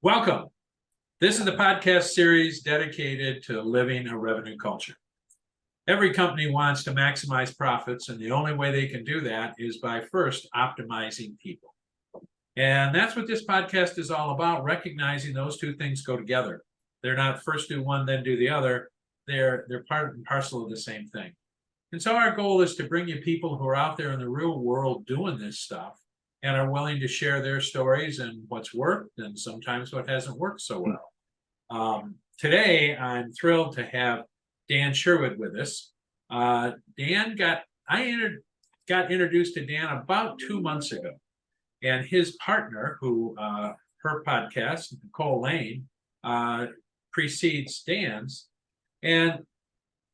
Welcome. This is the podcast series dedicated to living a revenue culture. Every company wants to maximize profits, and the only way they can do that is by first optimizing people. And that's what this podcast is all about, recognizing those two things go together. They're not first do one, then do the other. They're part and parcel of the same thing. And so our goal is to bring you people who are out there in the real world doing this stuff and are willing to share their stories and what's worked and sometimes what hasn't worked so well. Today, I'm thrilled to have Dan Sherwood with us. I got introduced to Dan about 2 months ago, and his partner, her podcast, Nicole Lane, precedes Dan's, and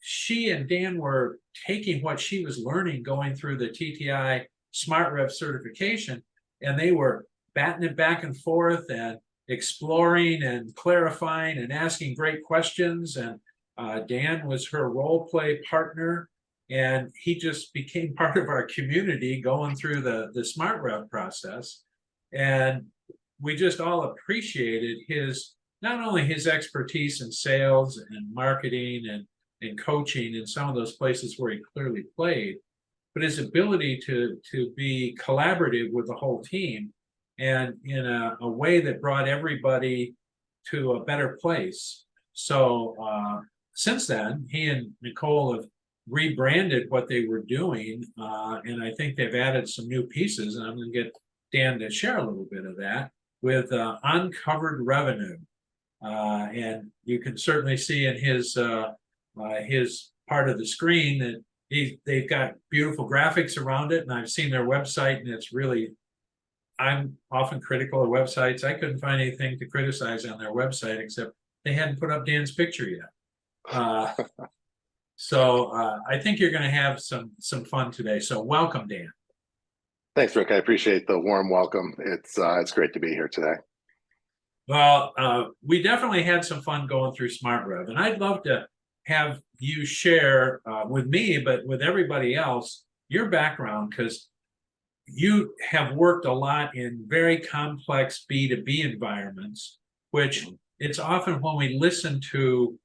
she and Dan were taking what she was learning going through the TTI SmartRev certification, and they were batting it back and forth and exploring and clarifying and asking great questions. And Dan was her role play partner, and he just became part of our community going through the SmartRev process. And we just all appreciated not only his expertise in sales and marketing and coaching in some of those places where he clearly played, but his ability to be collaborative with the whole team and in a way that brought everybody to a better place. So since then, he and Nicole have rebranded what they were doing, and I think they've added some new pieces, and I'm going to get Dan to share a little bit of that with uncovered revenue. And you can certainly see in his part of the screen that they've got beautiful graphics around it, and I've seen their website, and it's really, I'm often critical of websites. I couldn't find anything to criticize on their website except they hadn't put up Dan's picture yet. So I think you're going to have some fun today. So welcome, Dan. Thanks, Rick. I appreciate the warm welcome. It's great to be here today. Well, we definitely had some fun going through SmartRev, and I'd love to have you share with me, but with everybody else, your background, because you have worked a lot in very complex B2B environments, which it's often when we listen to,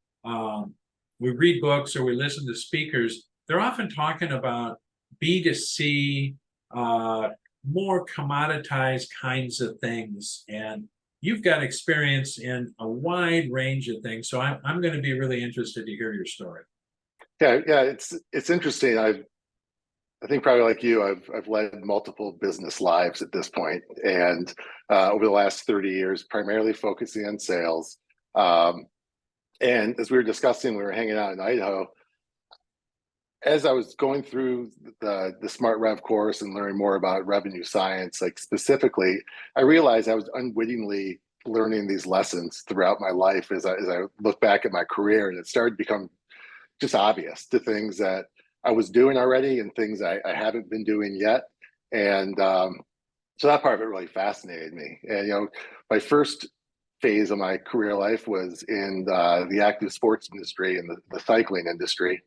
we read books or we listen to speakers, they're often talking about B2C, more commoditized kinds of things. And you've got experience in a wide range of things. So I'm going to be really interested to hear your story. Yeah, it's interesting. I think probably like you, I've led multiple business lives at this point, and over the last 30 years, primarily focusing on sales. And as we were discussing, we were hanging out in Idaho. As I was going through the SmartRev course and learning more about revenue science, like specifically, I realized I was unwittingly learning these lessons throughout my life as I look back at my career, and it started to become just obvious to things that I was doing already and things I haven't been doing yet. And so that part of it really fascinated me. And, my first phase of my career life was in the active sports industry and the cycling industry.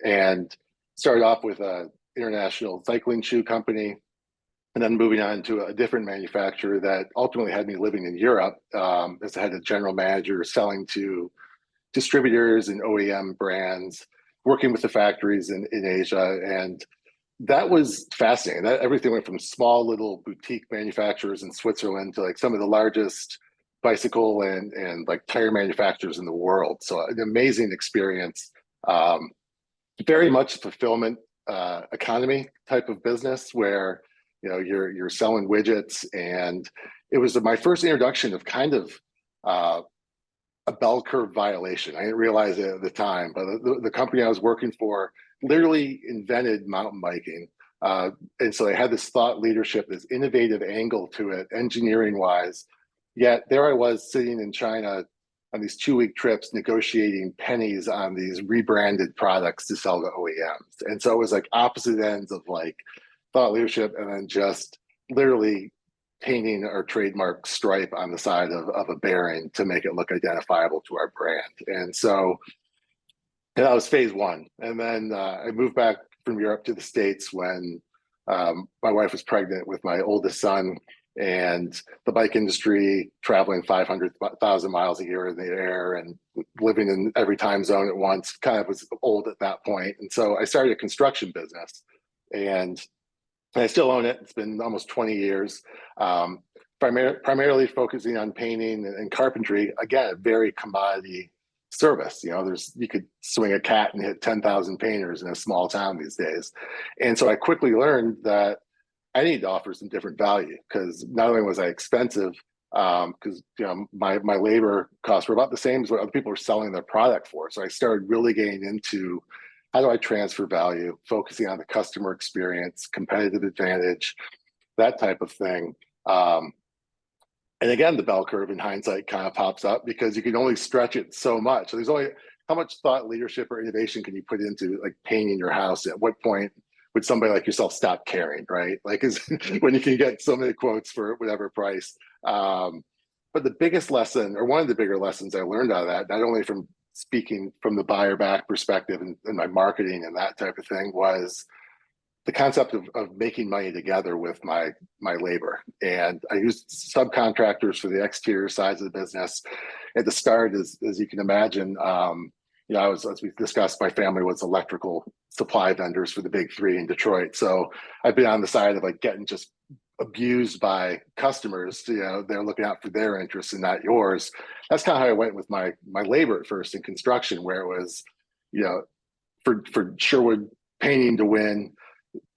And started off with an international cycling shoe company, and then moving on to a different manufacturer that ultimately had me living in Europe as I had a general manager selling to distributors and OEM brands, working with the factories in Asia. And that was fascinating. Everything went from small little boutique manufacturers in Switzerland to like some of the largest bicycle and like tire manufacturers in the world. So an amazing experience. Very much a fulfillment economy type of business where you're selling widgets, and it was my first introduction of kind of a bell curve violation. I didn't realize it at the time, but the company I was working for literally invented mountain biking, and so they had this thought leadership, this innovative angle to it, engineering wise. Yet there I was sitting in China on these 2-week trips negotiating pennies on these rebranded products to sell to OEMs. And so it was like opposite ends of like thought leadership and then just literally painting our trademark stripe on the side of a bearing to make it look identifiable to our brand. And so that was phase one. And then I moved back from Europe to the States when my wife was pregnant with my oldest son. And the bike industry, traveling 500,000 miles a year in the air and living in every time zone at once, kind of was old at that point. And so I started a construction business, and I still own it. It's been almost 20 years. Primarily focusing on painting and carpentry. Again, a very commodity service. You could swing a cat and hit 10,000 painters in a small town these days. And so I quickly learned that I need to offer some different value, because not only was I expensive, because my labor costs were about the same as what other people were selling their product for. So I started really getting into, how do I transfer value, focusing on the customer experience, competitive advantage, that type of thing. And again, the bell curve in hindsight kind of pops up, because you can only stretch it so much. So there's only, how much thought, leadership, or innovation can you put into like painting your house? At what point would somebody like yourself stop caring, right? Like, is when you can get so many quotes for whatever price. But the biggest lesson, or one of the bigger lessons I learned out of that, not only from speaking from the buyer back perspective and my marketing and that type of thing, was the concept of making money together with my labor. And I used subcontractors for the exterior sides of the business. At the start, as you can imagine, as we discussed, my family was electrical supply vendors for the big three in Detroit. So I've been on the side of like getting just abused by customers. They're looking out for their interests and not yours. That's kind of how I went with my labor at first in construction, where it was, for Sherwood painting to win,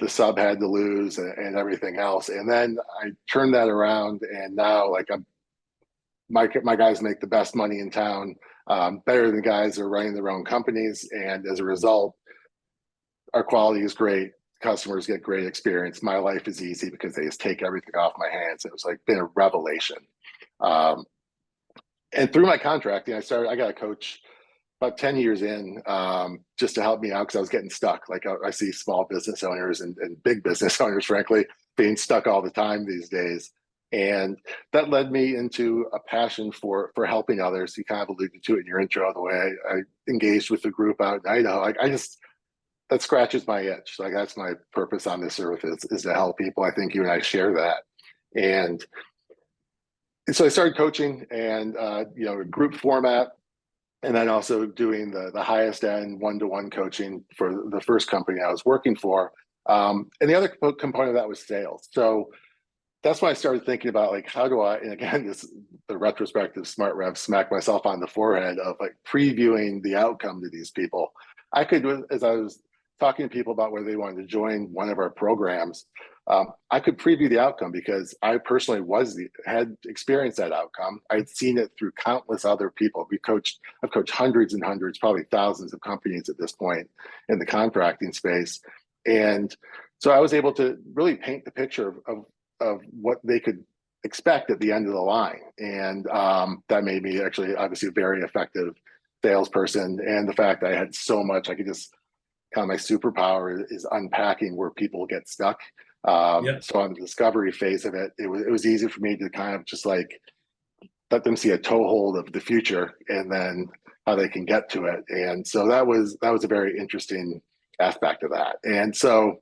the sub had to lose, and everything else. And then I turned that around, and now like my guys make the best money in town, better than guys that are running their own companies. And as a result, our quality is great. Customers get great experience. My life is easy because they just take everything off my hands. It was like been a revelation. And through my contracting, I got a coach about 10 years in, just to help me out, because I was getting stuck. Like I see small business owners and big business owners, frankly, being stuck all the time these days. And that led me into a passion for helping others. You kind of alluded to it in your intro, the way I engaged with the group out in Idaho. That scratches my itch. Like, that's my purpose on this earth, is to help people. I think you and I share that. And so I started coaching, and group format, and then also doing the highest end one-to-one coaching for the first company I was working for. And the other component of that was sales. So that's when I started thinking about, like, how do I, and again, the retrospective SmartRev smack myself on the forehead of like previewing the outcome to these people. I could, as I was talking to people about whether they wanted to join one of our programs, I could preview the outcome, because I personally had experienced that outcome. I'd seen it through countless other people. I've coached hundreds and hundreds, probably thousands of companies at this point in the contracting space. And so I was able to really paint the picture of what they could expect at the end of the line. And that made me actually obviously a very effective salesperson. And the fact that I had so much, I could just, kind of my superpower is unpacking where people get stuck. So on the discovery phase of it, it was easy for me to kind of just like let them see a toehold of the future, and then how they can get to it. And so that was a very interesting aspect of that. And so,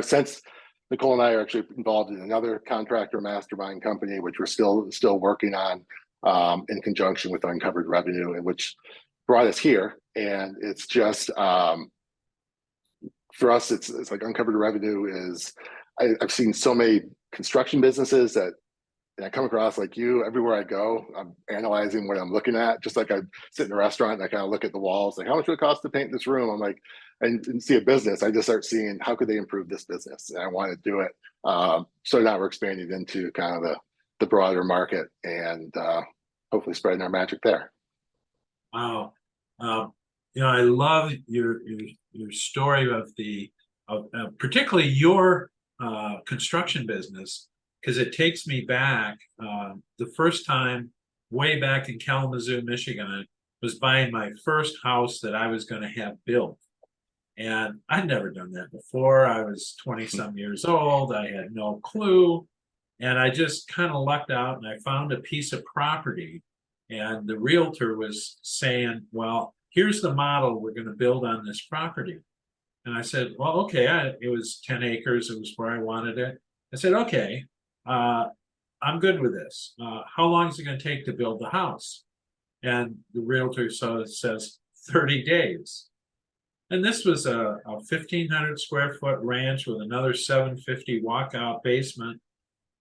since Nicole and I are actually involved in another contractor mastermind company, which we're still working on, in conjunction with Uncovered Revenue, and which brought us here. And it's just, for us, it's like Uncovered Revenue is, I've seen so many construction businesses that, and I come across, like you, everywhere I go, I'm analyzing what I'm looking at. Just like I sit in a restaurant and I kind of look at the walls, like, how much would it cost to paint this room? I'm like, and see a business, I just start seeing, how could they improve this business? And I want to do it. So now we're expanding into kind of the broader market, and hopefully spreading our magic there. Wow. I love your story of particularly your construction business, because it takes me back. The first time, way back in Kalamazoo, Michigan, I was buying my first house that I was going to have built. And I'd never done that before. I was 20 some years old. I had no clue. And I just kind of lucked out, and I found a piece of property. And the realtor was saying, well, here's the model we're going to build on this property. And I said, well, okay, it was 10 acres. It was where I wanted it. I said, okay, I'm good with this. How long is it going to take to build the house? And the realtor says 30 days. And this was a 1,500 square foot ranch with another 750 walkout basement.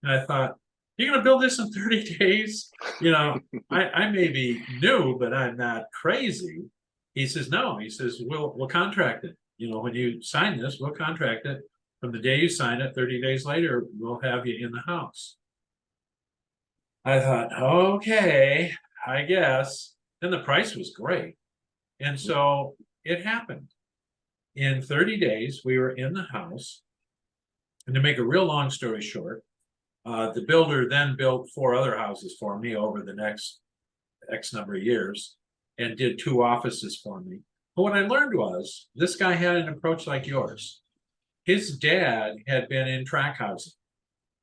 And I thought, you're going to build this in 30 days? You know, I may be new, but I'm not crazy. He says, no. He says, we'll contract it. You know, when you sign this, we'll contract it. From the day you sign it, 30 days later, we'll have you in the house. I thought, okay, I guess. And the price was great. And so it happened. In 30 days, we were in the house. And to make a real long story short, the builder then built 4 other houses for me over the next X number of years and did 2 offices for me. But what I learned was this guy had an approach like yours. His dad had been in tract housing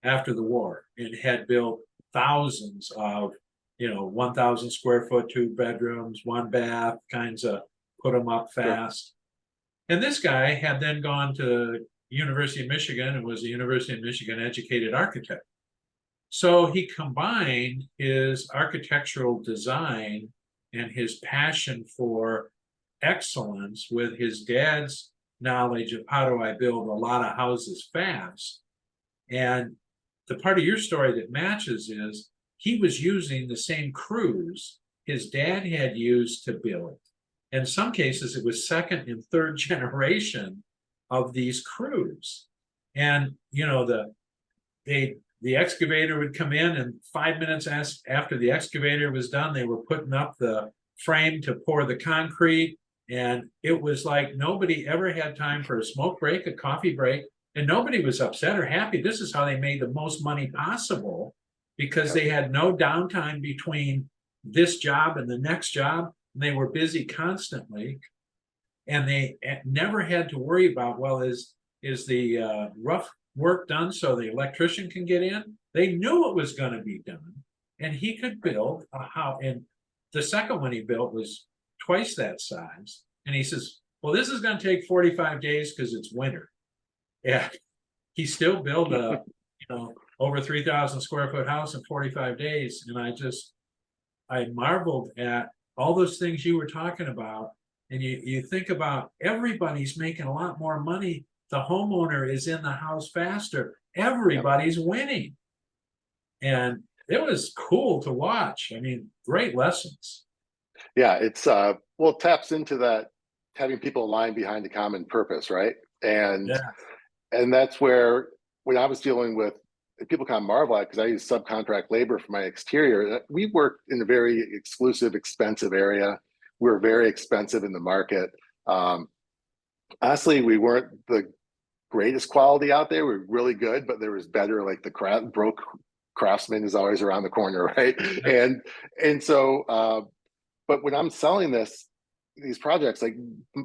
after the war and had built thousands of, 1,000 square foot, 2 bedrooms, 1 bath, kinds of put them up fast. Sure. And this guy had then gone to University of Michigan and was a University of Michigan educated architect. So he combined his architectural design and his passion for excellence with his dad's knowledge of how do I build a lot of houses fast. And the part of your story that matches is he was using the same crews his dad had used to build. In some cases, it was second and third generation of these crews. And, the excavator would come in, and 5 minutes after the excavator was done, they were putting up the frame to pour the concrete. And it was like nobody ever had time for a smoke break, a coffee break, and nobody was upset or happy. This is how they made the most money possible because they had no downtime between this job and the next job. And they were busy constantly. And they never had to worry about, well, is the rough work done so the electrician can get in? They knew it was going to be done. And he could build a house. And the second one he built was twice that size. And he says, well, this is going to take 45 days because it's winter. Yeah. He still built a, over 3,000 square foot house in 45 days. And I marveled at all those things you were talking about. And you think about everybody's making a lot more money. The homeowner is in the house faster. Everybody's winning. And it was cool to watch. I mean, great lessons. Yeah, it's it taps into that, having people align behind a common purpose, right? And that's where, when I was dealing with, people kind of marvel at, because I use subcontract labor for my exterior. We worked in a very exclusive, expensive area. We were very expensive in the market. Honestly, we weren't the greatest quality out there. We were really good, but there was better. Like the broke craftsman is always around the corner, right? And so, but when I'm selling these projects, like,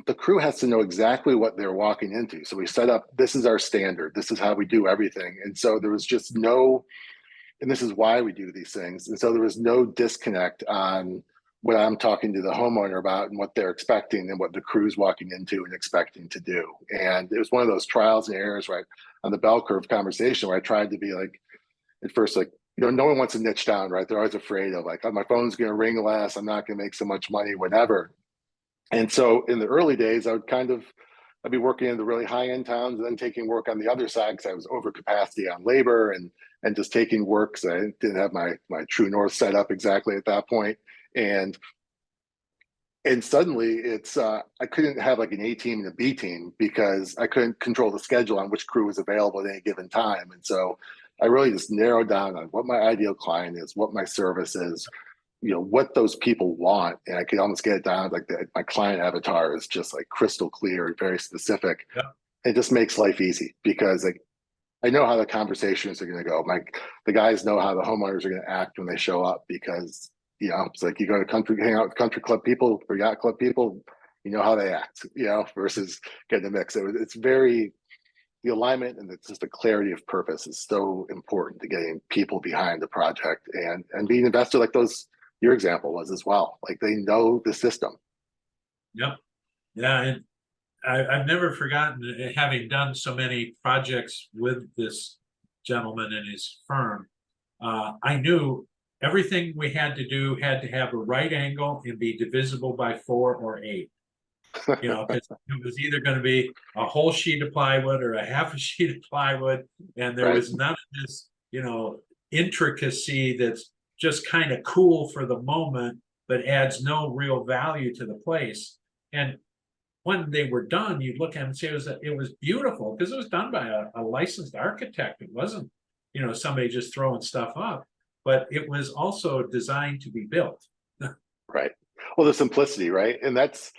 the crew has to know exactly what they're walking into. So we set up, this is our standard, this is how we do everything. And so there was just and this is why we do these things. And so there was no disconnect on what I'm talking to the homeowner about and what they're expecting and what the crew's walking into and expecting to do. And it was one of those trials and errors, right, on the bell curve conversation, where I tried to be like, at first, like, no one wants to niche down, right? They're always afraid of, like, oh, my phone's going to ring less, I'm not going to make so much money, whatever. And so in the early days, I'd be working in the really high end towns and then taking work on the other side because I was over capacity on labor and just taking work because I didn't have my true north set up exactly at that point. And suddenly I couldn't have like an A team and a B team because I couldn't control the schedule on which crew was available at any given time. And so I really just narrowed down on what my ideal client is, what my service is, what those people want. And I could almost get it down, like my client avatar is just like crystal clear and very specific. Yeah. It just makes life easy because, like, I know how the conversations are going to go. The guys know how the homeowners are going to act when they show up because, it's like you go to hang out with country club people or yacht club people, you know how they act, versus getting a mix. It's very, the alignment and it's just the clarity of purpose is so important to getting people behind the project and being invested like your example was as well. Like, they know the system. Yep. Yeah. And I've never forgotten, having done so many projects with this gentleman and his firm, I knew everything we had to do had to have a right angle and be divisible by 4 or 8. Because it was either going to be a whole sheet of plywood or a half a sheet of plywood, and there Right. was none of this, intricacy that's just kind of cool for the moment, but adds no real value to the place. And when they were done, you'd look at them and say it was beautiful because it was done by a licensed architect. It wasn't, somebody just throwing stuff up, but it was also designed to be built. Right. Well, the simplicity, right? And that's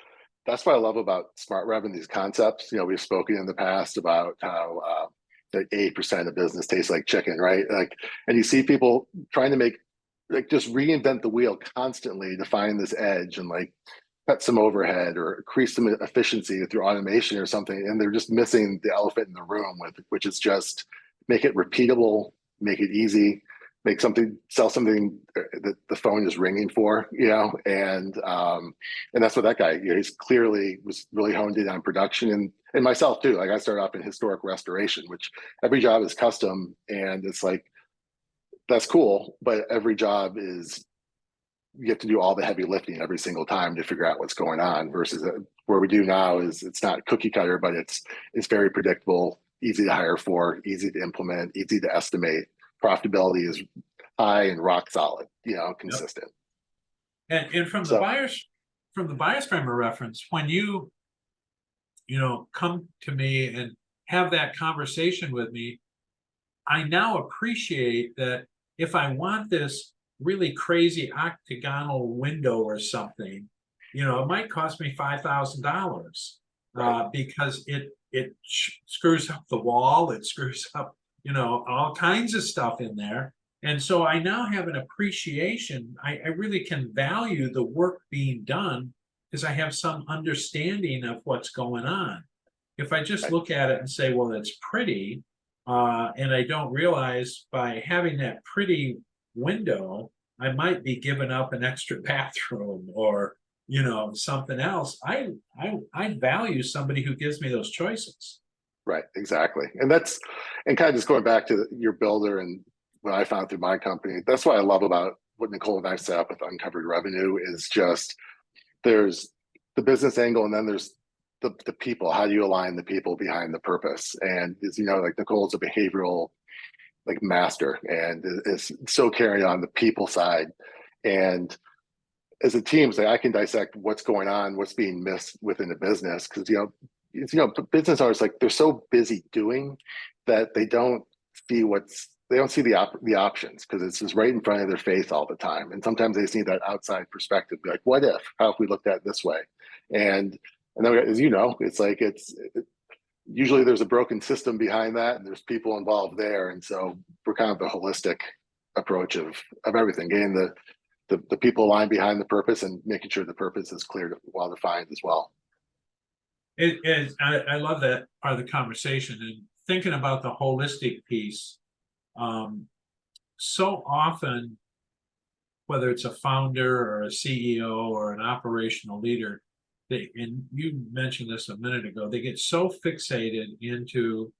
what I love about SmartRev and these concepts. We've spoken in the past about how like 8% of business tastes like chicken, right? Like, and you see people trying to just reinvent the wheel constantly to find this edge and like cut some overhead or increase some efficiency through automation or something, and they're just missing the elephant in the room, which is just make it repeatable, make it easy, sell something that the phone is ringing for, and that's what that guy, he's clearly was really honed in on production, and myself too. Like I started off in historic restoration, which every job is custom, and it's like that's cool, but every job is you have to do all the heavy lifting every single time to figure out what's going on versus where we do now is it's not cookie cutter, but it's very predictable, easy to hire for, easy to implement, easy to estimate. Profitability is high and rock solid, Yep. consistent. And from the So buyer's frame of reference, when you come to me and have that conversation with me, I now appreciate that if I want this really crazy octagonal window or something, it might cost me $5,000 right, because it screws up the wall, it screws up, all kinds of stuff in there. And so I now have an appreciation. I really can value the work being done because I have some understanding of what's going on. If I just right. look at it and say, well, it's pretty, and I don't realize by having that pretty window, I might be giving up an extra bathroom or something else. I value somebody who gives me those choices. Right, exactly. And kind of just going back to your builder and what I found through my company, that's what I love about what Nicole and I set up with uncovered revenue is just there's the business angle and then there's the people. How do you align the people behind the purpose? And like Nicole's a behavioral like master and is so carrying on the people side. And as a team, like I can dissect what's going on, what's being missed within the business because business owners like they're so busy doing that they don't see the options because it's just right in front of their face all the time. And sometimes they see that outside perspective, be like, what if? How if we looked at it this way? And then, as it's like usually there's a broken system behind that, and there's people involved there, and so we're kind of the holistic approach of everything, getting the people aligned behind the purpose and making sure the purpose is clear, well defined as well. I love that part of the conversation and thinking about the holistic piece. So often, whether it's a founder or a CEO or an operational leader, and you mentioned this a minute ago, they get so fixated into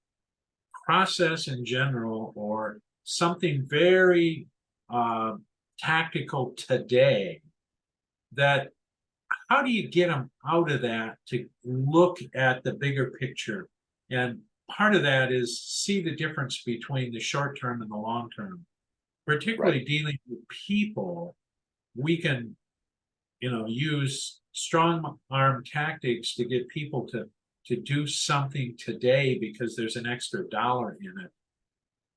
process in general or something very tactical today that how do you get them out of that to look at the bigger picture? And part of that is see the difference between the short term and the long term. Right, Particularly dealing with people, we can, use strong arm tactics to get people to do something today because there's an extra dollar in it.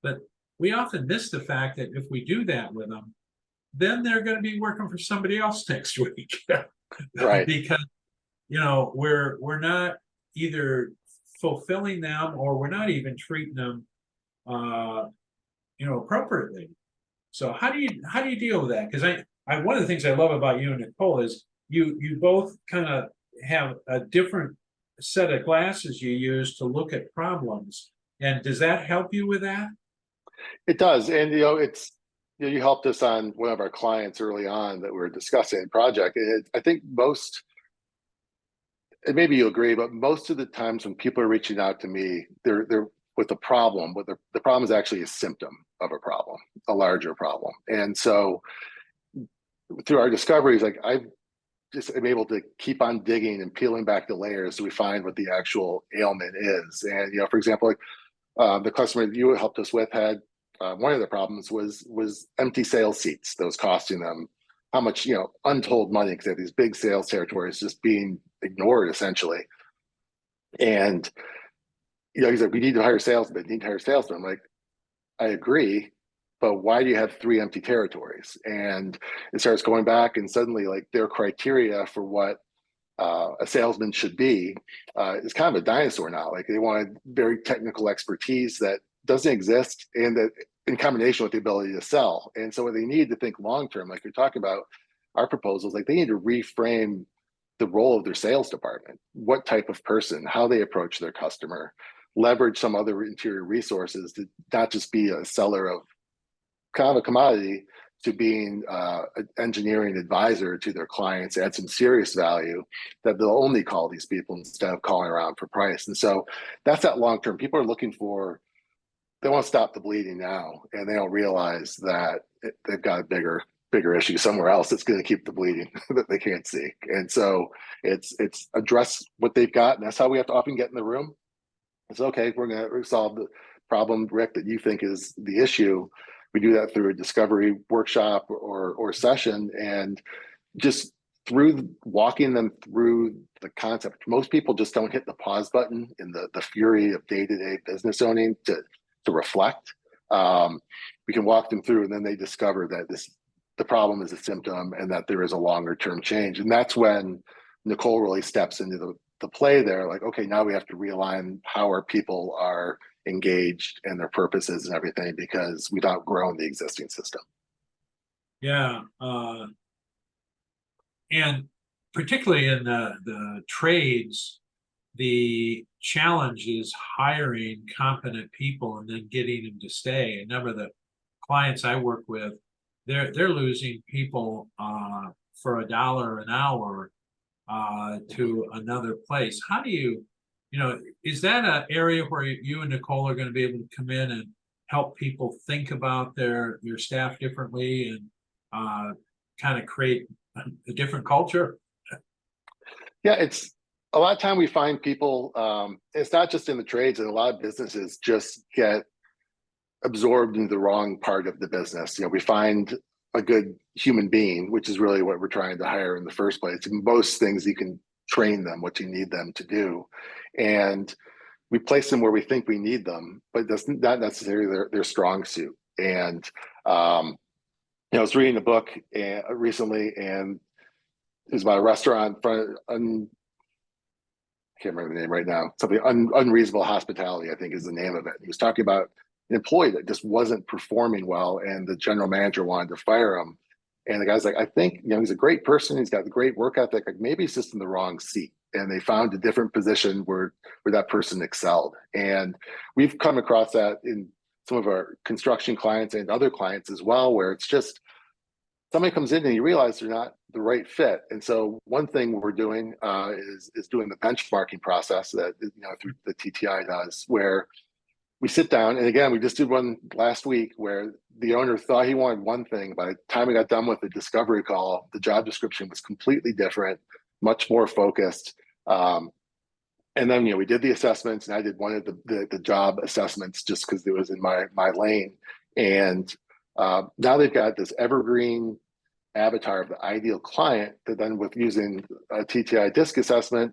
But we often miss the fact that if we do that with them, then they're going to be working for somebody else next week right. because we're not either fulfilling them or we're not even treating them appropriately. So how do you deal with that? Because I one of the things I love about you and Nicole is you both kind of have a different set of glasses you use to look at problems. And does that help you with that? It does, and it's you helped us on one of our clients early on that we were discussing project. I think and maybe you agree, but most of the times when people are reaching out to me, they're with the problem, but the problem is actually a symptom of a problem, a larger problem. And so through our discoveries, like I just am able to keep on digging and peeling back the layers so we find what the actual ailment is. And, for example, like the customer that you helped us with had one of the problems was empty sales seats that was costing them how much, untold money because they have these big sales territories just being ignored essentially. And, he's like, we need to hire salesmen, need to hire salesmen. I'm like, I agree, but why do you have 3 empty territories? And it starts going back, and suddenly, like, their criteria for what a salesman should be is kind of a dinosaur now. Like, they wanted very technical expertise that doesn't exist, and that in combination with the ability to sell. And so, what they need to think long term, like you're talking about, our proposals, like they need to reframe the role of their sales department, what type of person, how they approach their customer, leverage some other interior resources to not just be a seller of kind of a commodity, to being an engineering advisor to their clients, add some serious value that they'll only call these people instead of calling around for price. And so that's that long term. People are looking for, they want to stop the bleeding now, and they don't realize that they've got a bigger issue somewhere else that's going to keep the bleeding that they can't see. And so it's address what they've got, and that's how we have to often get in the room. It's okay, we're going to solve the problem, Rick, that you think is the issue. We do that through a discovery workshop or session, and just through walking them through the concept. Most people just don't hit the pause button in the fury of day-to-day business owning to reflect. We can walk them through, and then they discover that the problem is a symptom and that there is a longer term change. And that's when Nicole really steps into the play there. Like, okay, now we have to realign how our people are engaged and their purposes and everything, because we've outgrown the existing system. Yeah. And particularly in the trades, the challenge is hiring competent people and then getting them to stay. A number of the clients I work with, they're losing people for $1 an hour to another place. How do you, is that an area where you and Nicole are going to be able to come in and help people think about their staff differently and kind of create a different culture? Yeah, it's a lot of time we find people, it's not just in the trades, and a lot of businesses just get absorbed into the wrong part of the business. We find a good human being, which is really what we're trying to hire in the first place. In most things, you can train them what you need them to do, and we place them where we think we need them, but that's not necessarily their strong suit. And I was reading a book recently, and it was about a restaurant I can't remember the name right now. Something Unreasonable Hospitality, I think, is the name of it. He was talking about an employee that just wasn't performing well, and the general manager wanted to fire him. And the guy's like, I think, he's a great person. He's got the great work ethic. Like, maybe he's just in the wrong seat. And they found a different position where that person excelled. And we've come across that in some of our construction clients and other clients as well, where it's just somebody comes in and you realize they're not the right fit. And so one thing we're doing is doing the benchmarking process that through the TTI does, where we sit down, and again, we just did one last week where the owner thought he wanted one thing. By the time we got done with the discovery call, the job description was completely different, much more focused. And then we did the assessments, and I did one of the job assessments just because it was in my lane. And now they've got this evergreen avatar of the ideal client that then, with using a TTI disc assessment,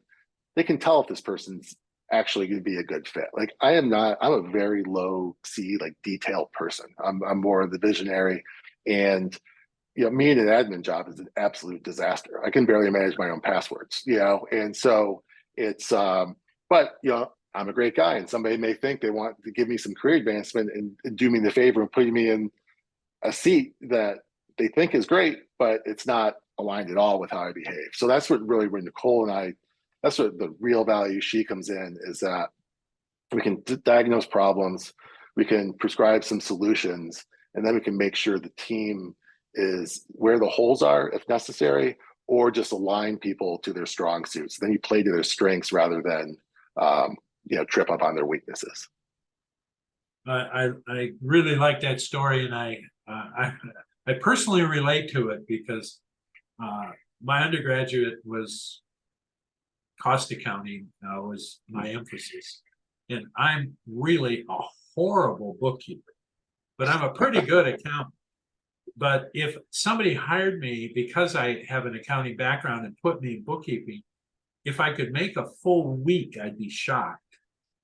they can tell if this person's actually going to be a good fit. Like, I'm a very low C, like, detail person. I'm more of the visionary, and me in an admin job is an absolute disaster. I can barely manage my own passwords, and so it's but I'm a great guy, and somebody may think they want to give me some career advancement and do me the favor of putting me in a seat that they think is great, but it's not aligned at all with how I behave. So that's what really, when Nicole and I, that's what the real value she comes in, is that we can diagnose problems, we can prescribe some solutions, and then we can make sure the team is where the holes are if necessary, or just align people to their strong suits. Then you play to their strengths rather than trip up on their weaknesses. I really like that story, and I personally relate to it because my undergraduate was cost accounting, was my emphasis, and I'm really a horrible bookkeeper, but I'm a pretty good accountant. But if somebody hired me because I have an accounting background and put me in bookkeeping, if I could make a full week, I'd be shocked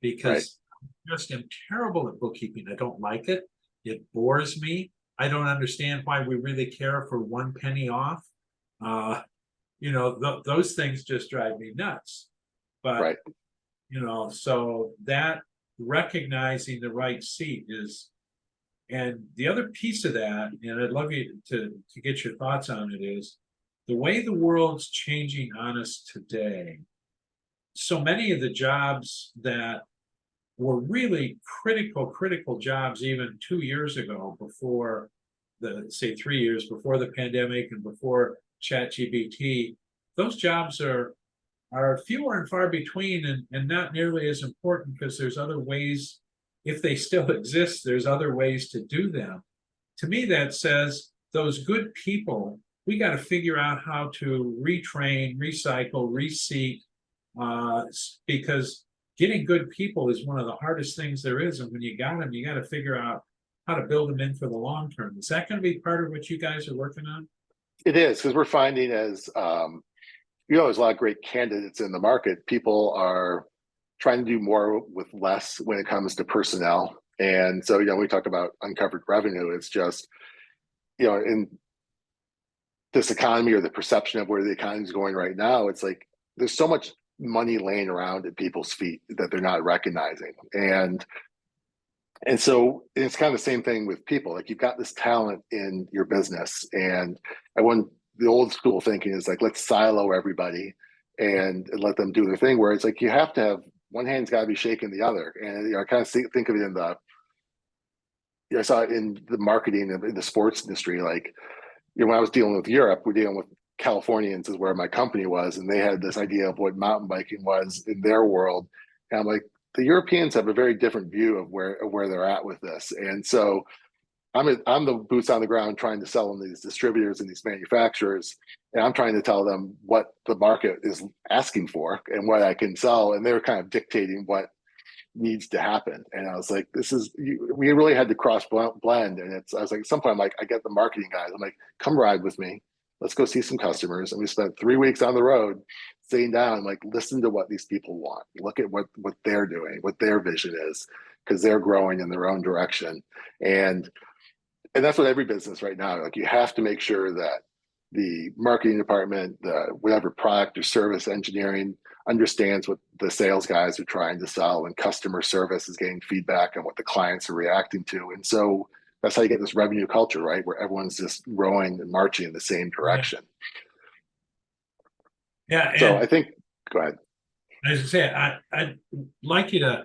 Right. because I just am terrible at bookkeeping. I don't like it. It bores me. I don't understand why we really care for 1 penny off. Uh, those things just drive me nuts. But, Right. so that recognizing the right seat is, and the other piece of that, and I'd love you to get your thoughts on it, is the way the world's changing on us today. So many of the jobs that were really critical jobs even 2 years ago, before say 3 years before the pandemic and before ChatGPT, those jobs are fewer and far between, and not nearly as important because there's other ways, if they still exist, there's other ways to do them. To me, that says those good people, we got to figure out how to retrain, recycle, reseat, because getting good people is one of the hardest things there is. And when you got them, you got to figure out how to build them in for the long term. Is that going to be part of what you guys are working on? It is, because we're finding as there's a lot of great candidates in the market. People are trying to do more with less when it comes to personnel. And so, we talk about uncovered revenue. It's just, in this economy, or the perception of where the economy is going right now, it's like there's so much money laying around at people's feet that they're not recognizing. And so it's kind of the same thing with people. Like, you've got this talent in your business, and the old school thinking is like, let's silo everybody and let them do their thing. Where it's like, you have to have one hand's got to be shaking the other. And I kind of think of it in I saw it in the marketing in the sports industry. Like, when I was dealing with Europe, we're dealing with Californians is where my company was, and they had this idea of what mountain biking was in their world. And I'm like, the Europeans have a very different view of where they're at with this. And so I'm the boots on the ground trying to sell them these distributors and these manufacturers, and I'm trying to tell them what the market is asking for and what I can sell, and they're kind of dictating what needs to happen. And I was like, we really had to cross blend. And I was like, at some point, I'm like, I get the marketing guys. I'm like, come ride with me. Let's go see some customers. And we spent 3 weeks on the road sitting down, like, listen to what these people want. Look at what they're doing, what their vision is, because they're growing in their own direction. And that's what every business right now, like, you have to make sure that the marketing department, whatever product or service engineering, understands what the sales guys are trying to sell, and customer service is getting feedback on what the clients are reacting to. And so that's how you get this revenue culture, right? Where everyone's just rowing and marching in the same direction. Yeah. So And I think, go ahead. as I say, I'd like you to,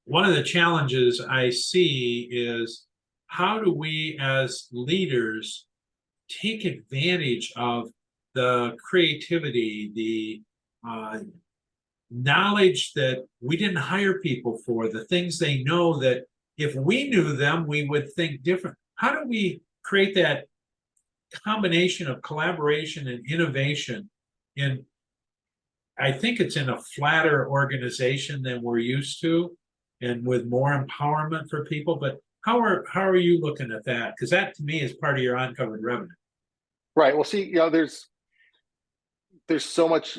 one of the challenges I see is, how do we as leaders take advantage of the creativity, the knowledge that we didn't hire people for, the things they know that if we knew them, we would think different. How do we create that combination of collaboration and innovation in, I think it's in a flatter organization than we're used to, and with more empowerment for people. But how are you looking at that? Because that to me is part of your uncovered revenue. Right. Well, see, there's so much.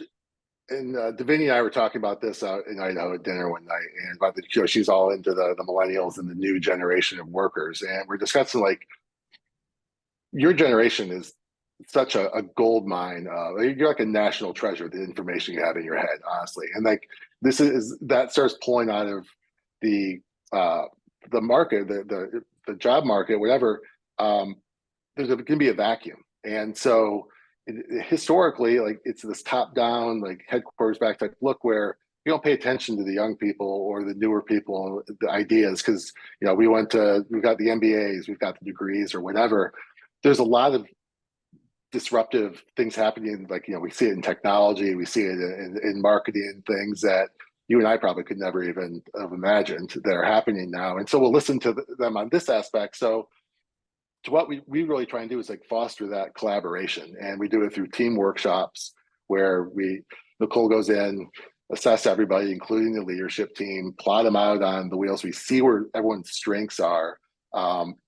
And Davini and I were talking about this out in Idaho at dinner one night, and about she's all into the millennials and the new generation of workers, and we're discussing, like, your generation is such a gold mine. You're like a national treasure, the information you have in your head, honestly. And like, this is that starts pulling out of the market, the job market, whatever. There's going to be a vacuum, and so historically, like, it's this top down, like, headquarters back type look, where you don't pay attention to the young people or the newer people, the ideas, because we've got the MBAs, we've got the degrees or whatever. There's a lot of disruptive things happening. Like, we see it in technology, we see it in marketing, things that you and I probably could never even have imagined that are happening now. And so we'll listen to them on this aspect. So to what we really try and do is like foster that collaboration. And we do it through team workshops where Nicole goes in, assess everybody, including the leadership team, plot them out on the wheels. We see where everyone's strengths are,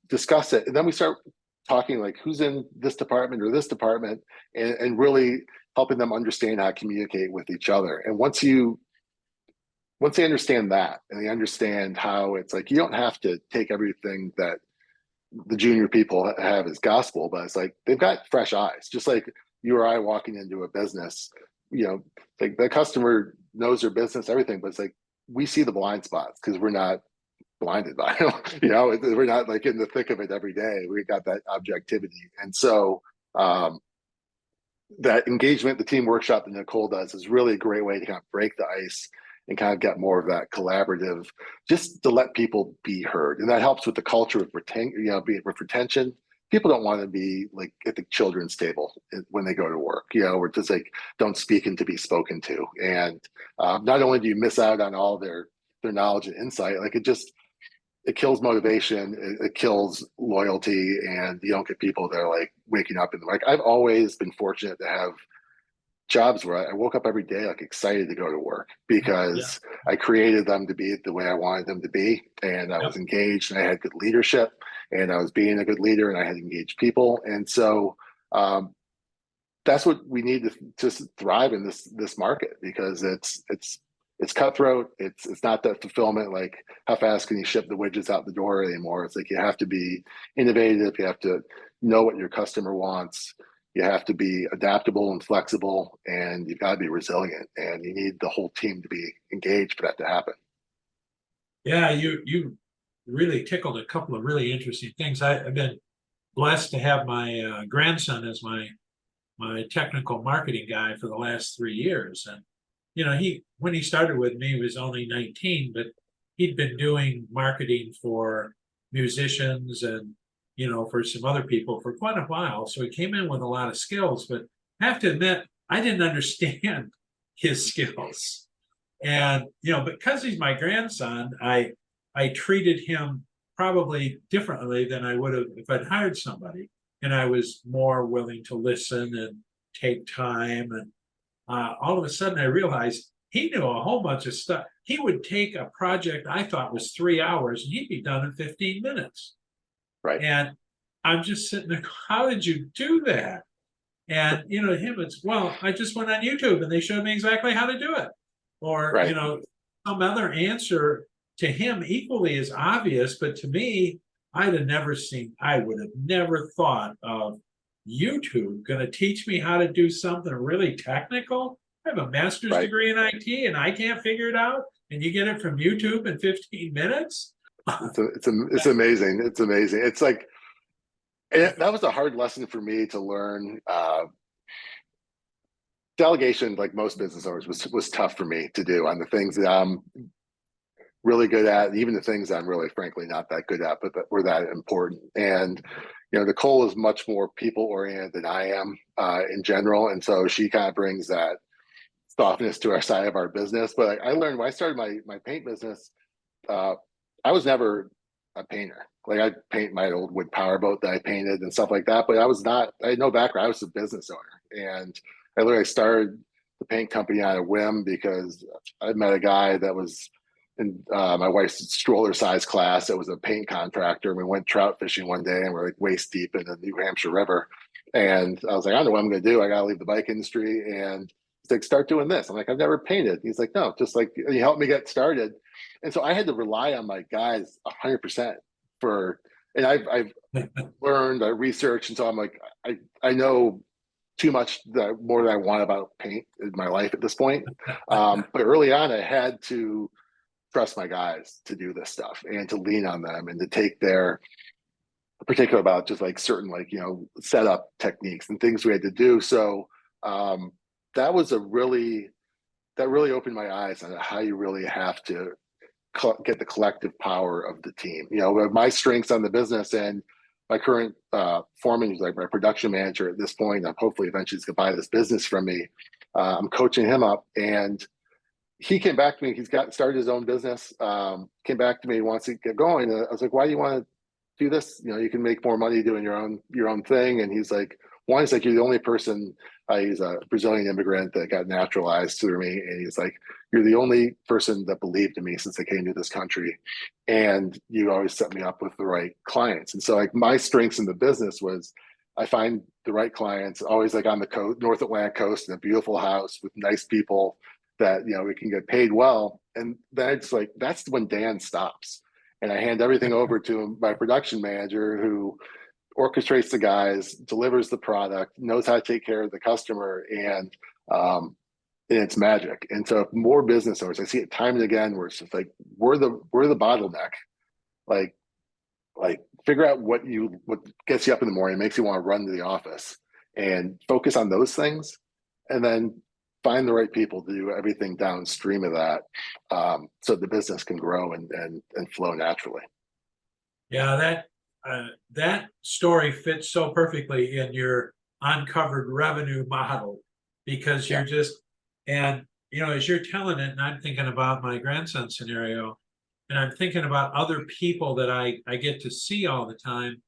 discuss it. And then we start talking like who's in this department or this department, and really helping them understand how to communicate with each other. And once they understand that, and they understand how it's like, you don't have to take everything that the junior people have as gospel, but it's like they've got fresh eyes, just like you or I walking into a business. Like the customer knows their business, everything, but it's like we see the blind spots because we're not blinded by them. We're not like in the thick of it every day. We got that objectivity. And so that engagement, the team workshop that Nicole does, is really a great way to kind of break the ice and kind of get more of that collaborative, just to let people be heard. And that helps with the culture of with retention. People don't want to be like at the children's table when they go to work, we're just like, don't speak and to be spoken to. And not only do you miss out on all their knowledge and insight, like it kills motivation, it kills loyalty, and you don't get people that are like waking up. And like, I've always been fortunate to have jobs where I woke up every day like excited to go to work because I created them to be the way I wanted them to be, and I was engaged, and I had good leadership, and I was being a good leader, and I had engaged people. And so that's what we need to just thrive in this market, because it's cutthroat. It's not that fulfillment, like how fast can you ship the widgets out the door anymore. It's like you have to be innovative, you have to know what your customer wants, you have to be adaptable and flexible, and you've got to be resilient, and you need the whole team to be engaged for that to happen. Yeah, you really tickled a couple of really interesting things. I've been blessed to have my grandson as my technical marketing guy for the last 3 years. And when he started with me, he was only 19, but he'd been doing marketing for musicians and for some other people for quite a while. So he came in with a lot of skills, but I have to admit, I didn't understand his skills. And, because he's my grandson, I treated him probably differently than I would have if I'd hired somebody. And I was more willing to listen and take time. And all of a sudden I realized he knew a whole bunch of stuff. He would take a project I thought was 3 hours and he'd be done in 15 minutes. Right. And I'm just sitting there, how did you do that? And, to him, it's, well, I just went on YouTube and they showed me exactly how to do it. Or, Right. Some other answer to him equally as obvious, but to me, I would have never thought of YouTube going to teach me how to do something really technical. I have a master's degree in IT and I can't figure it out. And you get it from YouTube in 15 minutes. It's amazing. It's amazing. It's like, that was a hard lesson for me to learn. Delegation, like most business owners, was tough for me to do on the things that I'm really good at, even the things I'm really, frankly, not that good at, but that were that important. And Nicole is much more people oriented than I am in general, and so she kind of brings that softness to our side of our business. But I learned when I started my paint business, I was never a painter. Like I paint my old wood powerboat that I painted and stuff like that, but I had no background. I was a business owner, and I literally started the paint company on a whim because I met a guy that was in my wife's stroller size class that was a paint contractor. We went trout fishing one day and we're like waist deep in the New Hampshire River. And I was like, I don't know what I'm going to do. I got to leave the bike industry. And he's like, start doing this. I'm like, I've never painted. He's like, no, just like, he helped me get started. And so I had to rely on my guys 100% and I've learned, I researched. And so I'm like, I know too much more than I want about paint in my life at this point. But early on, I had to trust my guys to do this stuff and to lean on them and to take their particular about just like certain setup techniques and things we had to do. So that really opened my eyes on how you really have to get the collective power of the team. My strengths on the business, and my current foreman, who's like my production manager at this point, I'm hopefully eventually he's gonna buy this business from me. I'm coaching him up, and he came back to me. He's got started his own business. Came back to me, wants to get going. And I was like, why do you want to do this? You know, you can make more money doing your own thing. And he's like, one, he's like, you're the only person. He's a Brazilian immigrant that got naturalized through me, and he's like, you're the only person that believed in me since I came to this country, and you always set me up with the right clients. And so, like, my strengths in the business was I find the right clients, always like on the coast, North Atlantic coast, in a beautiful house with nice people that, you know, we can get paid well. And then it's like, that's when Dan stops. And I hand everything over to my production manager, who orchestrates the guys, delivers the product, knows how to take care of the customer, and it's magic. And so more business owners, I see it time and again, where it's just like, we're the bottleneck. Like, figure out what gets you up in the morning, makes you want to run to the office, and focus on those things, and then find the right people to do everything downstream of that, so the business can grow and flow naturally. Yeah, that story fits so perfectly in your uncovered revenue model, because Yeah. you're just, and you know, as you're telling it, and I'm thinking about my grandson scenario, and I'm thinking about other people that I get to see all the time.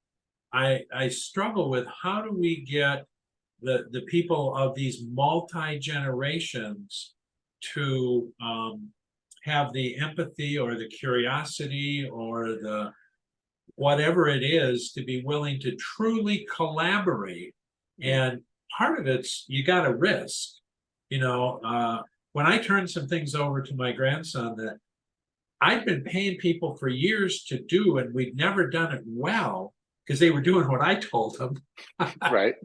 I struggle with, how do we get the people of these multi generations to have the empathy or the curiosity or the whatever it is, to be willing to truly collaborate. And part of it's, you got to risk. You know, when I turned some things over to my grandson that I'd been paying people for years to do, and we'd never done it well because they were doing what I told them. Right.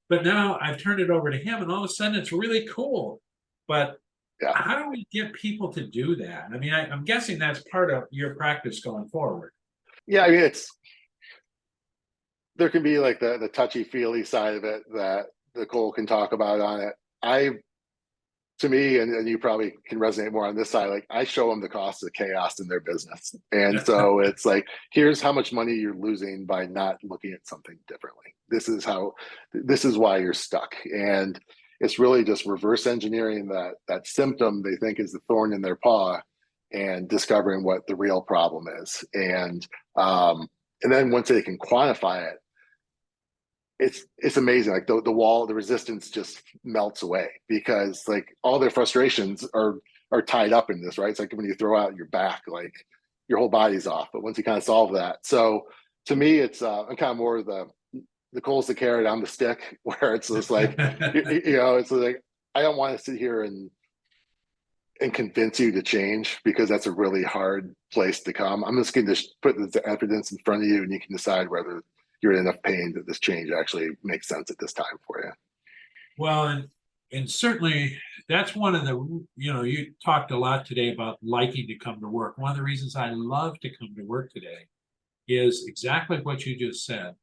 But now I've turned it over to him, and all of a sudden it's really cool. But Yeah. how do we get people to do that? I mean, I'm guessing that's part of your practice going forward. Yeah, I mean, there can be like the touchy feely side of it that Nicole can talk about on it. To me, and you probably can resonate more on this side, like, I show them the cost of chaos in their business. And so it's like, here's how much money you're losing by not looking at something differently. This is why you're stuck. And it's really just reverse engineering that symptom they think is the thorn in their paw, and discovering what the real problem is. And then once they can quantify it, it's amazing. Like, the resistance just melts away, because like all their frustrations are tied up in this, right? It's like when you throw out your back, like your whole body's off. But once you kind of solve that, so to me, it's I'm kind of more the Nicole's the carrot, I'm the stick, where it's just like, it's like, I don't want to sit here and convince you to change, because that's a really hard place to come. I'm just going to put the evidence in front of you, and you can decide whether you're in enough pain that this change actually makes sense at this time for you. Well, and certainly that's one of the, you talked a lot today about liking to come to work. One of the reasons I love to come to work today is exactly what you just said.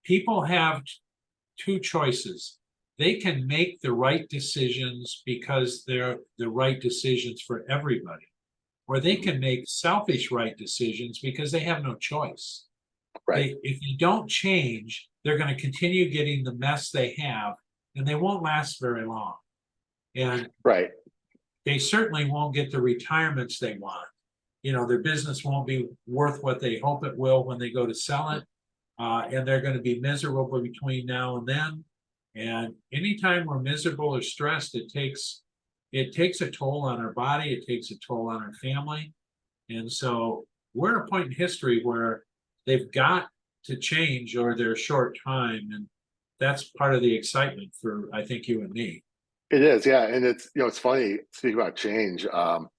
People have two choices. They can make the right decisions because they're the right decisions for everybody, or they can make selfish right decisions because they have no choice. Right. If you don't change, they're going to continue getting the mess they have, and they won't last very long. And right. they certainly won't get the retirements they want. Their business won't be worth what they hope it will when they go to sell it. And they're going to be miserable between now and then. And anytime we're miserable or stressed, it takes a toll on our body. It takes a toll on our family. And so we're at a point in history where they've got to change, or they're short time. And that's part of the excitement for, I think, you and me. It is, yeah. And it's funny, speaking about change.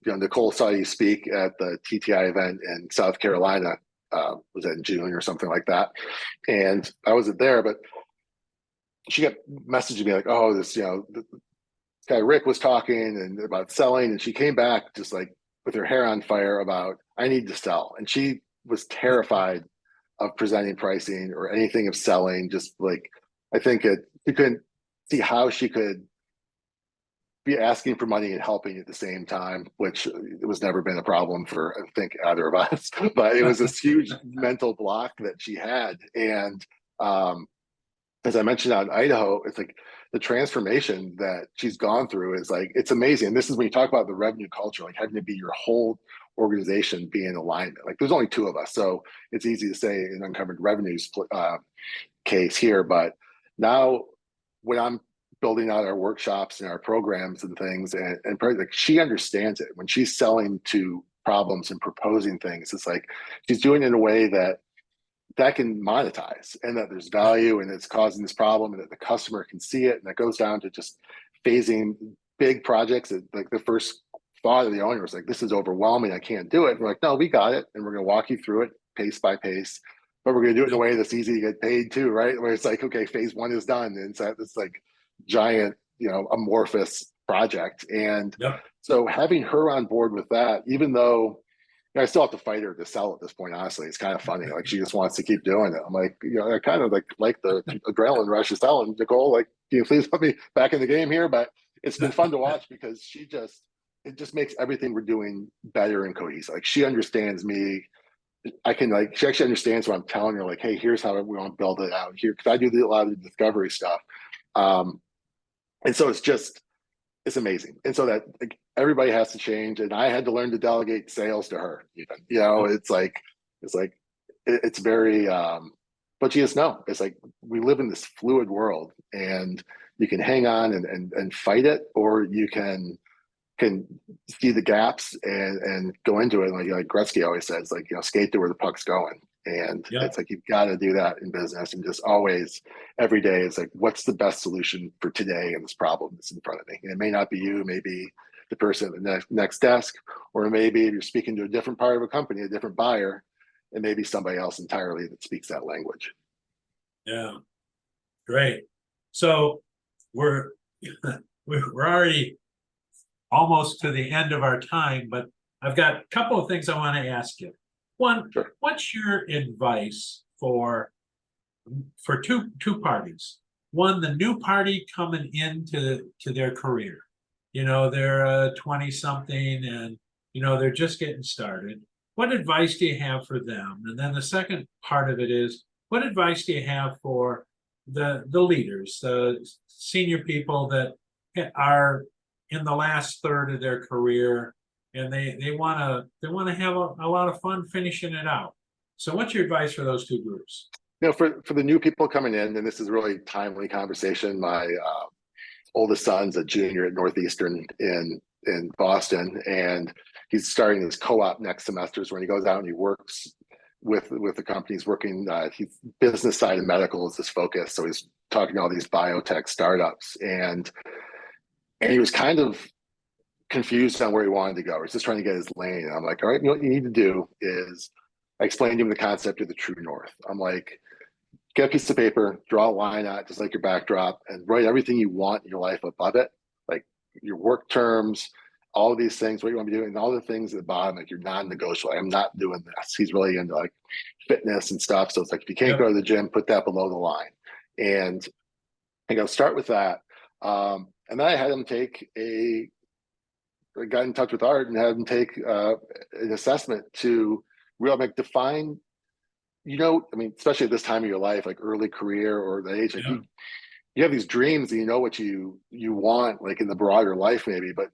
Nicole saw you speak at the TTI event in South Carolina. Was that in June or something like that? And I wasn't there, but she kept messaging me like, oh, this guy Rick was talking and about selling, and she came back just like with her hair on fire about, I need to sell. And she was terrified of presenting pricing or anything of selling. Just like, I think she couldn't see how she could be asking for money and helping at the same time, which it was never been a problem for, I think, either of us. But it was this huge mental block that she had. And as I mentioned out in Idaho, it's like the transformation that she's gone through is like, it's amazing. And this is when you talk about the revenue culture, like having to be your whole organization be in alignment. Like there's only two of us. So it's easy to say an uncovered revenues case here. But now when I'm building out our workshops and our programs and things, and like she understands it when she's selling to problems and proposing things. It's like she's doing it in a way that can monetize and that there's value and it's causing this problem and that the customer can see it. And that goes down to just phasing big projects that like the first thought of the owner was like, this is overwhelming. I can't do it. And we're like, no, we got it. And we're going to walk you through it pace by pace, but we're going to do it in a way that's easy to get paid too, right? Where it's like, okay, phase one is done. And it's this like giant, amorphous project. And Yep. so having her on board with that, even though I still have to fight her to sell at this point. Honestly, it's kind of funny. Like she just wants to keep doing it. I'm like, I kind of like the adrenaline rush is telling Nicole, like, can you please put me back in the game here? But it's been fun to watch because it just makes everything we're doing better and cohesive. Like she understands me. She actually understands what I'm telling her. Like, hey, here's how we want to build it out here because I do a lot of the discovery stuff. And so it's amazing. And so that like, everybody has to change. And I had to learn to delegate sales to her even, it's very, but she just know it's like, we live in this fluid world and you can hang on and fight it, or you can see the gaps and go into it. Like Gretzky always says, like, skate to where the puck's going. And Yep. it's like, you've got to do that in business and just always, every day is like, what's the best solution for today and this problem that's in front of me? And it may not be you, maybe the person at the next desk, or maybe you're speaking to a different part of a company, a different buyer, and maybe somebody else entirely that speaks that language. Yeah. Great. So we're we're already almost to the end of our time, but I've got a couple of things I want to ask you. One, Sure. what's your advice for two parties? One, the new party coming into their career. They're 20 something and they're just getting started. What advice do you have for them? And then the second part of it is, what advice do you have for the leaders, the senior people that are in the last third of their career, and they want to have a lot of fun finishing it out? So what's your advice for those two groups? For the new people coming in, and this is a really timely conversation. My oldest son's a junior at Northeastern in Boston, and he's starting his co-op next semester. So when he goes out and he works with the companies, working he's business side of medical is his focus. So he's talking to all these biotech startups, and he was kind of confused on where he wanted to go. He's just trying to get his lane. And I'm like, all right, what you need to do is, I explained to him the concept of the true north. I'm like, get a piece of paper, draw a line on it, just like your backdrop, and write everything you want in your life above it, like your work terms, all of these things, what you want to be doing, and all the things at the bottom, like you're non-negotiable. I'm not doing this. He's really into like fitness and stuff. So it's like, if you can't go to the gym, put that below the line. And I go, start with that. And then I had him I got in touch with Art and had him take an assessment to really define, especially at this time of your life, like early career or the age, like you have these dreams and what you want, like in the broader life maybe, but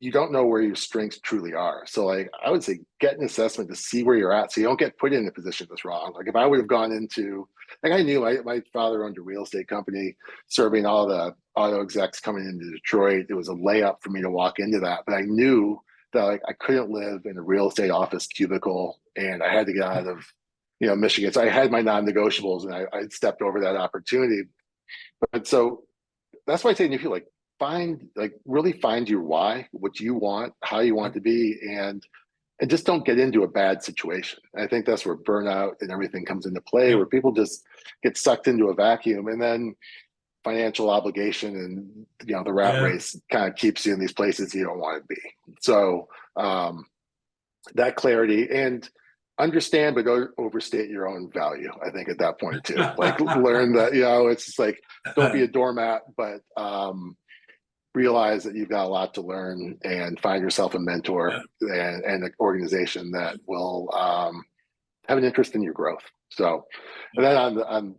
you don't know where your strengths truly are. So like, I would say get an assessment to see where you're at so you don't get put in a position that's wrong. Like if I would have gone into, like I knew my father owned a real estate company serving all the auto execs coming into Detroit. It was a layup for me to walk into that, but I knew that like I couldn't live in a real estate office cubicle and I had to get out of Michigan. So I had my non-negotiables and I stepped over that opportunity. But so that's why I say, if you really find your why, what you want, how you want to be, and just don't get into a bad situation. I think that's where burnout and everything comes into play, where people just get sucked into a vacuum, and then financial obligation and the rat race kind of keeps you in these places you don't want to be. So that clarity and understand, but don't overstate your own value. I think at that point too, like learn that it's just like, don't be a doormat, but realize that you've got a lot to learn and find yourself a mentor and an organization that will have an interest in your growth. So, and then on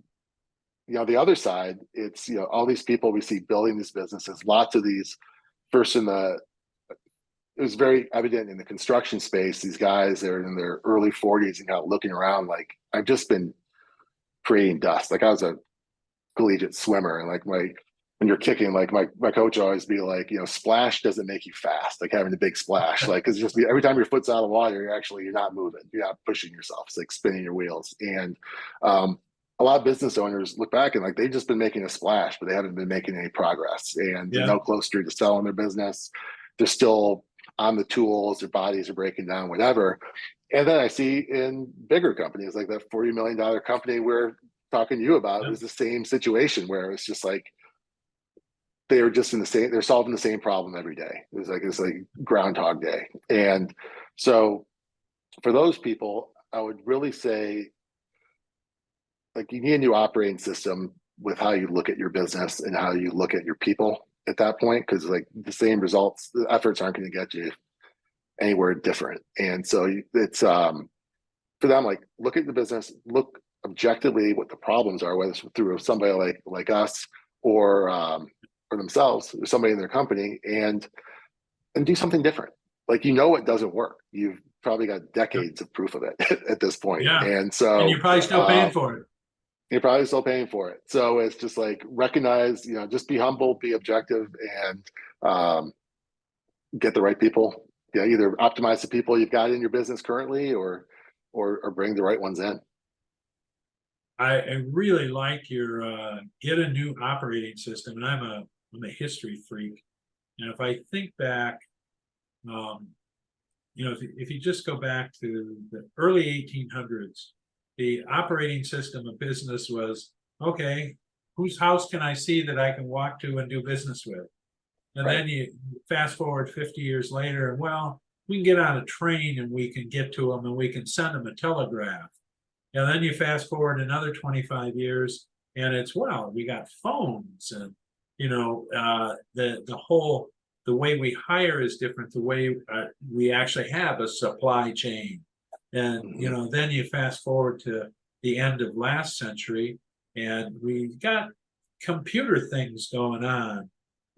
the other side, it's, all these people we see building these businesses, lots of these first it was very evident in the construction space. These guys, they're in their early 40s and kind of looking around like, I've just been creating dust. Like I was a collegiate swimmer, and like when you're kicking, like my coach always be like, splash doesn't make you fast. Like having a big splash, like it's just every time your foot's out of water, you're not moving, you're not pushing yourself. It's like spinning your wheels. And a lot of business owners look back and like they've just been making a splash, but they haven't been making any progress, and they're no closer to selling their business. They're still on the tools, their bodies are breaking down, whatever. And then I see in bigger companies like that $40 million company we're talking to you about is the same situation where it's just like they're solving the same problem every day. It's like Groundhog Day. And so for those people, I would really say like you need a new operating system with how you look at your business and how you look at your people at that point, because like the same results, the efforts aren't going to get you anywhere different. And so it's for them, like look at the business, look objectively what the problems are, whether it's through somebody like us or themselves or somebody in their company, and do something different. Like it doesn't work. You've probably got decades of proof of it at this point. Yeah. And so and you're probably still paying for it. You're probably still paying for it. So it's just like recognize, just be humble, be objective, and get the right people. Yeah, either optimize the people you've got in your business currently, or bring the right ones in. I really like your get a new operating system, and I'm a history freak, and if I think back, if you just go back to the early 1800s, the operating system of business was, okay, whose house can I see that I can walk to and do business with? And then you fast forward 50 years later, and well, we can get on a train and we can get to them and we can send them a telegraph. And then you fast forward another 25 years and it's, well, we got phones, and, the way we hire is different. The way we actually have a supply chain. And, then you fast forward to the end of last century and we got computer things going on.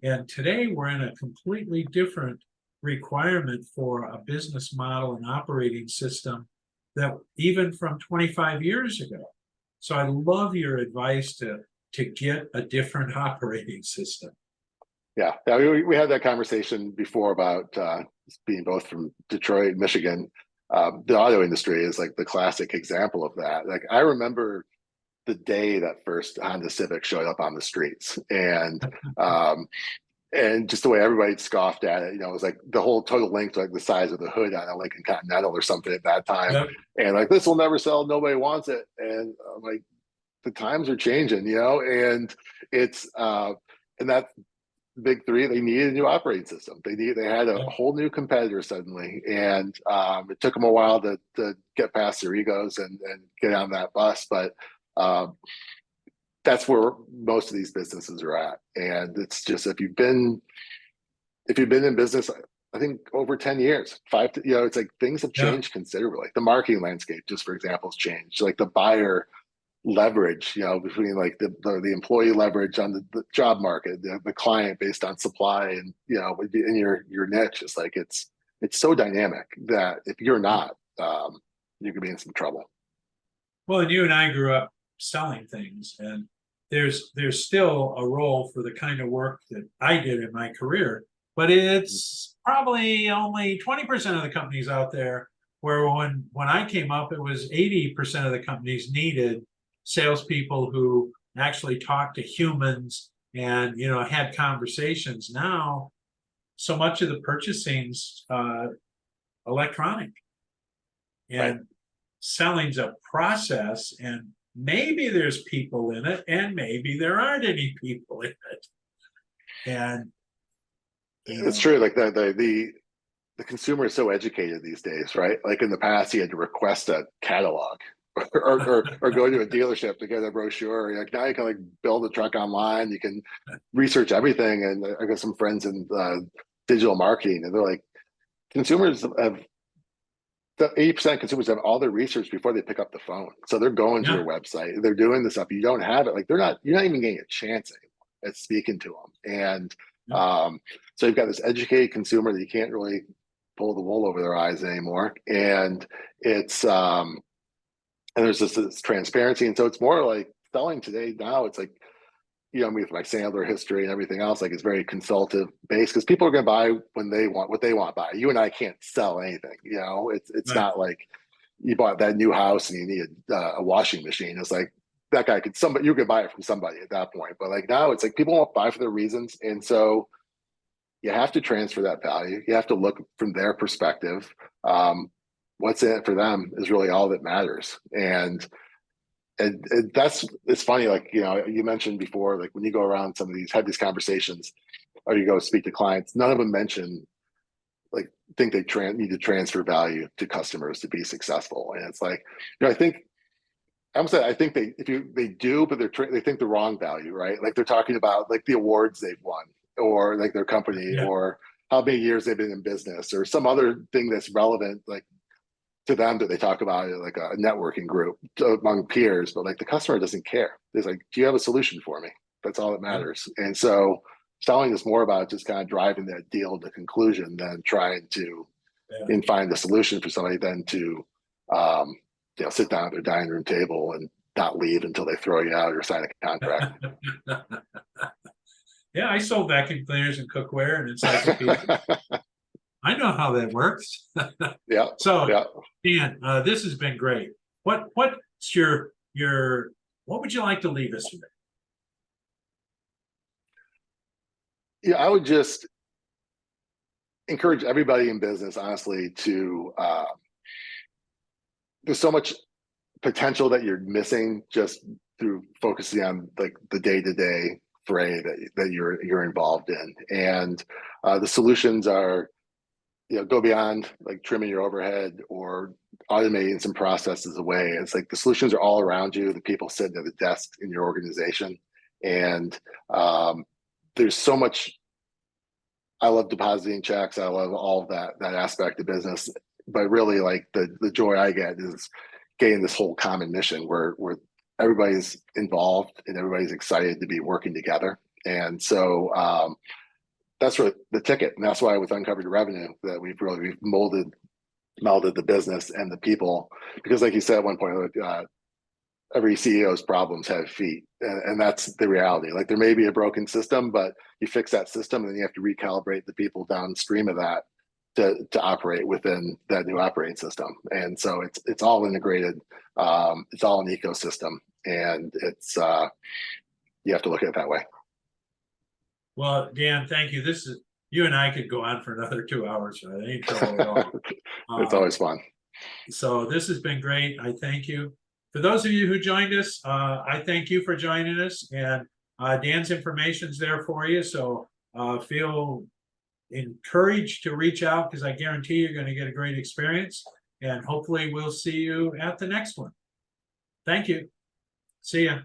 And today we're in a completely different requirement for a business model and operating system that even from 25 years ago. So I love your advice to get a different operating system. Yeah, we had that conversation before about being both from Detroit, Michigan. The auto industry is like the classic example of that. Like I remember the day that first Honda Civic showed up on the streets, and just the way everybody scoffed at it, it was like the whole total length, like the size of the hood on a Lincoln Continental or something at that time. Yep. And like, this will never sell. Nobody wants it. And I'm like, the times are changing, and it's, and that big three, they needed a new operating system. They had a whole new competitor suddenly. And it took them a while to get past their egos and get on that bus. But that's where most of these businesses are at. And it's just, if you've been in business, I think over 10 years, it's like things have changed considerably. The marketing landscape, just for example, has changed. Like the buyer leverage, between like the employee leverage on the job market, the client based on supply, and in your niche, is like it's so dynamic that if you're not, you could be in some trouble. Well, and you and I grew up selling things, and there's still a role for the kind of work that I did in my career, but it's probably only 20% of the companies out there, where when I came up, it was 80% of the companies needed salespeople who actually talked to humans and had conversations. Now so much of the purchasing's electronic, and selling's a process, and maybe there's people in it and maybe there aren't any people in it. And it's true. Like the consumer is so educated these days, right? Like in the past, you had to request a catalog or go to a dealership to get a brochure. Like now you can like build a truck online. You can research everything. And I got some friends in digital marketing, and they're like, consumers have the 80% of consumers have all their research before they pick up the phone. So they're going to Yeah. your website, they're doing the stuff. You don't have it. Like you're not even getting a chance anymore at speaking to them. And so you've got this educated consumer that you can't really pull the wool over their eyes anymore. And it's and there's this transparency. And so it's more like selling today now. It's like, with my Sandler history and everything else, like it's very consultative based because people are going to buy when they want what they want to buy. You and I can't sell anything. It's Right. not like you bought that new house and you need a washing machine. It's like that guy you could buy it from somebody at that point. But like now, it's like people won't buy for their reasons, and so you have to transfer that value. You have to look from their perspective. What's in it for them is really all that matters, and it's funny, like, you mentioned before, like when you go around have these conversations or you go speak to clients, none of them mention like think they need to transfer value to customers to be successful. And it's like, I think they do, but they think the wrong value, right? Like they're talking about like the awards they've won or like their company Yeah. or how many years they've been in business or some other thing that's relevant, like to them, that they talk about it like a networking group among peers, but like the customer doesn't care. It's like, do you have a solution for me? That's all that matters. And so selling is more about just kind of driving that deal to conclusion than trying to and find a solution for somebody than to sit down at their dining room table and not leave until they throw you out or sign a contract. Yeah, I sold vacuum cleaners and cookware and encyclopedias. I know how that works. Yeah. So, Yeah. Dan, this has been great. What's your what would you like to leave us with? Yeah, I would just encourage everybody in business, honestly, to there's so much potential that you're missing just through focusing on like the day-to-day fray that you're involved in. And the solutions are, go beyond like trimming your overhead or automating some processes away. It's like the solutions are all around you, the people sitting at the desk in your organization. And there's so much. I love depositing checks. I love all of that aspect of business. But really, like the joy I get is getting this whole common mission where everybody's involved and everybody's excited to be working together. And so that's what the ticket, and that's why with Uncovered Revenue that we've melded the business and the people, because like you said at one point, every CEO's problems have feet, and that's the reality. Like there may be a broken system, but you fix that system, and then you have to recalibrate the people downstream of that to operate within that new operating system. And so it's all integrated. It's all an ecosystem, and it's you have to look at it that way. Well, Dan, thank you. You and I could go on for another 2 hours. So it ain't trouble at all. It's always fun. So this has been great. I thank you. For those of you who joined us, I thank you for joining us. And Dan's information's there for you. So feel encouraged to reach out because I guarantee you're going to get a great experience. And hopefully we'll see you at the next one. Thank you. See ya.